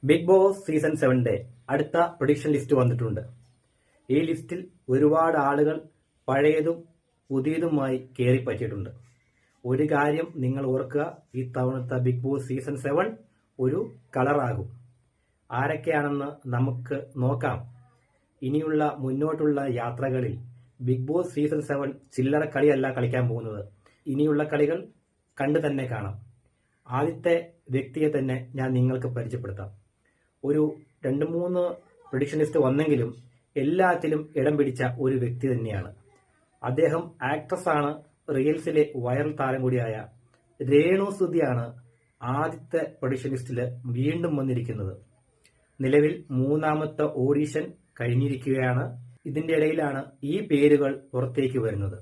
Big boss season 7 അടുത്ത prediction list വന്നിട്ടുണ്ട്. ഈ ലിസ്റ്റിൽ ഒരുപാട് ആളുകൾ പഴയതും പുതിയതുമായി കയറിപ്പറ്റിയിട്ടുണ്ട്. ഒരു കാര്യം നിങ്ങൾ ഓർക്കുക, ഈ തവണത്തെ ബിഗ് ബോസ് സീസൺ 7 ഒരു കളറാകും. ആരൊക്കെയാണെന്ന് നമുക്ക് നോക്കാം. ഇനിയുള്ള മുന്നോട്ടുള്ള യാത്രകളിൽ ബിഗ് ബോസ് സീസൺ 7 ചില്ലറ കളിയല്ല കളിക്കാൻ പോകുന്നത്. ഇനിയുള്ള കളികൾ കണ്ടു തന്നെ കാണാം. ആദ്യത്തെ വ്യക്തിയെ തന്നെ ഞാൻ നിങ്ങൾക്ക് പരിചയപ്പെടുത്താം. ഒരു 2-3 പ്രൊഡിക്ഷൻ ലിസ്റ്റ് വന്നെങ്കിലും എല്ലാത്തിലും ഇടം പിടിച്ച ഒരു വ്യക്തി തന്നെയാണ്. അദ്ദേഹം ആക്ട്രസ് ആണ്. റീൽസിലെ വൈറൽ താരം കൂടിയായ രേണു സുധിയാണ് ആദ്യത്തെ പ്രൊഡിക്ഷൻ ലിസ്റ്റിൽ വീണ്ടും വന്നിരിക്കുന്നത്. നിലവിൽ 3ാമത്തെ ഓഡിഷൻ കഴിഞ്ഞിരിക്കുകയാണ്. ഇതിന്റെ ഇടയിലാണ് ഈ പേരുകൾ പുറത്തേക്ക് വരുന്നത്.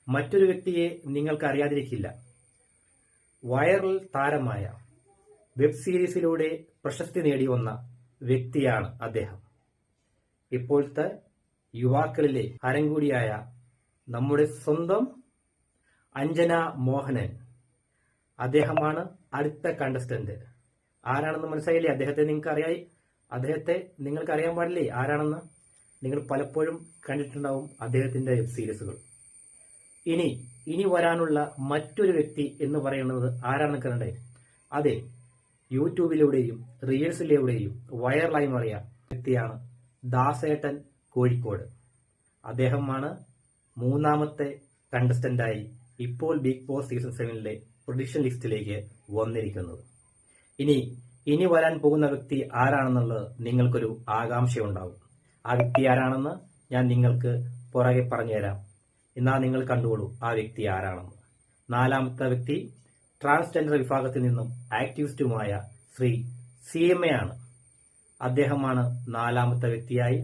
മറ്റൊരു വ്യക്തിയെ നിങ്ങൾക്ക് അറിയാതിരിക്കില്ല. വൈറൽ താരമായ വെബ് സീരീസിലൂടെ പ്രശസ്തി നേടി വന്ന വ്യക്തിയാണ് അദ്ദേഹം. ഇപ്പോഴത്തെ യുവാക്കളിലെ ഹരം കൂടിയായ നമ്മുടെ സ്വന്തം അഞ്ജന മോഹനൻ. അദ്ദേഹമാണ് അടുത്ത കണ്ടസ്റ്റന്റ്. ആരാണെന്ന് മനസ്സിലായില്ലേ? അദ്ദേഹത്തെ നിങ്ങൾക്ക് അറിയാൻ പാടില്ലേ ആരാണെന്ന്? നിങ്ങൾ പലപ്പോഴും കണ്ടിട്ടുണ്ടാവും അദ്ദേഹത്തിന്റെ വെബ് സീരീസുകൾ. ഇനി വരാനുള്ള മറ്റൊരു വ്യക്തി എന്ന് പറയുന്നത് ആരാണെന്ന് കണ്ടേ? അതെ, യൂട്യൂബിലൂടെയും റീൽസിലൂടെയും വൈറലായി മാറിയ വ്യക്തിയാണ് ദാസേട്ടൻ കോഴിക്കോട്. അദ്ദേഹമാണ് 3ാമത്തെ കണ്ടസ്റ്റന്റായി ഇപ്പോൾ ബിഗ് ബോസ് സീസൺ 7 പ്രൊഡിക്ഷൻ ലിസ്റ്റിലേക്ക് വന്നിരിക്കുന്നത്. ഇനി വരാൻ പോകുന്ന വ്യക്തി ആരാണെന്നുള്ളത് നിങ്ങൾക്കൊരു ആകാംക്ഷയുണ്ടാവും. ആ വ്യക്തി ആരാണെന്ന് ഞാൻ നിങ്ങൾക്ക് പുറകെ പറഞ്ഞുതരാം. എന്നാൽ നിങ്ങൾ കണ്ടുകൊള്ളൂ ആ വ്യക്തി ആരാണെന്ന്. 4ാമത്തെ വ്യക്തി ട്രാൻസ്ജെൻഡർ വിഭാഗത്തിൽ നിന്നും ആക്ടിവിസ്റ്റുമായ ശ്രീ CMA ആണ്. അദ്ദേഹമാണ് 4ാമത്തെ വ്യക്തിയായി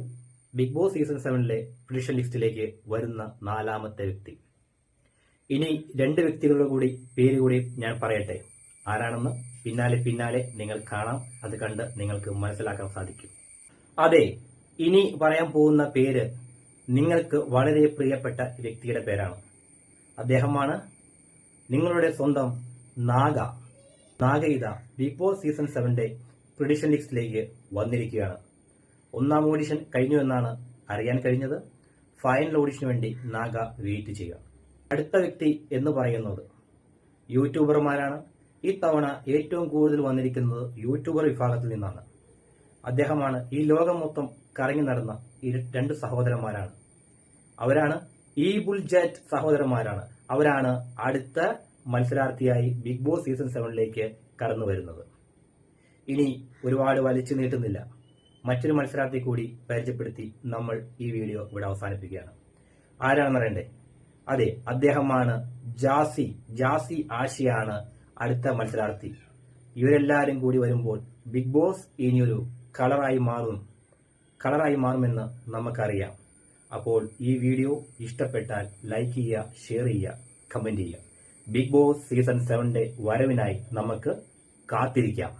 ബിഗ് ബോസ് സീസൺ 7 പ്രൊഡിക്ഷൻ ലിസ്റ്റിലേക്ക് വരുന്ന 4ാമത്തെ വ്യക്തി. ഇനി 2 വ്യക്തികളുടെ പേര് കൂടി ഞാൻ പറയട്ടെ. ആരാണെന്ന് പിന്നാലെ നിങ്ങൾ കാണാം. അത് കണ്ട് നിങ്ങൾക്ക് മനസ്സിലാക്കാൻ സാധിക്കും. അതെ, ഇനി പറയാൻ പോകുന്ന പേര് നിങ്ങൾക്ക് വളരെ പ്രിയപ്പെട്ട വ്യക്തിയുടെ പേരാണ്. അദ്ദേഹമാണ് നിങ്ങളുടെ സ്വന്തം നാഗ. നാഗയിത ബിഗ് ബോസ് സീസൺ 7 പ്രൊഡിക്ഷൻ ലിസ്റ്റിലേക്ക് വന്നിരിക്കുകയാണ്. 1ാം ഓഡിഷൻ കഴിഞ്ഞു എന്നാണ് അറിയാൻ കഴിഞ്ഞത്. ഫൈനൽ ഓഡിഷന് വേണ്ടി നാഗ വെയിറ്റ് ചെയ്യുക. അടുത്ത വ്യക്തി എന്ന് പറയുന്നത് യൂട്യൂബർമാരാണ്. ഈ തവണ ഏറ്റവും കൂടുതൽ വന്നിരിക്കുന്നത് യൂട്യൂബർ വിഭാഗത്തിൽ നിന്നാണ്. അദ്ദേഹമാണ് ഈ ലോകം മൊത്തം കറങ്ങി നടന്ന 2 സഹോദരന്മാരാണ്. അവരാണ് ഈ ബുൾജറ്റ് സഹോദരന്മാരാണ്. അവരാണ് അടുത്ത മത്സരാർത്ഥിയായി ബിഗ് ബോസ് സീസൺ 7 കടന്നു വരുന്നത്. ഇനി ഒരുപാട് വലിച്ചു നീട്ടുന്നില്ല, മറ്റൊരു മത്സരാർത്ഥി കൂടി പരിചയപ്പെടുത്തി നമ്മൾ ഈ വീഡിയോ ഇവിടെ അവസാനിപ്പിക്കുകയാണ്. ആരാണെന്ന് അറിയണ്ടേ? അതെ, അദ്ദേഹമാണ് ജാസി ആഷിയാണ് അടുത്ത മത്സരാർത്ഥി. ഇവരെല്ലാവരും കൂടി വരുമ്പോൾ ബിഗ് ബോസ് ഇനിയൊരു കളറായി മാറുമെന്ന് നമുക്കറിയാം. അപ്പോൾ ഈ വീഡിയോ ഇഷ്ടപ്പെട്ടാൽ ലൈക്ക് ചെയ്യുക, ഷെയർ ചെയ്യുക, കമന്റ് ചെയ്യുക. ബിഗ് ബോസ് സീസൺ 7 വരവിനായി നമുക്ക് കാത്തിരിക്കാം.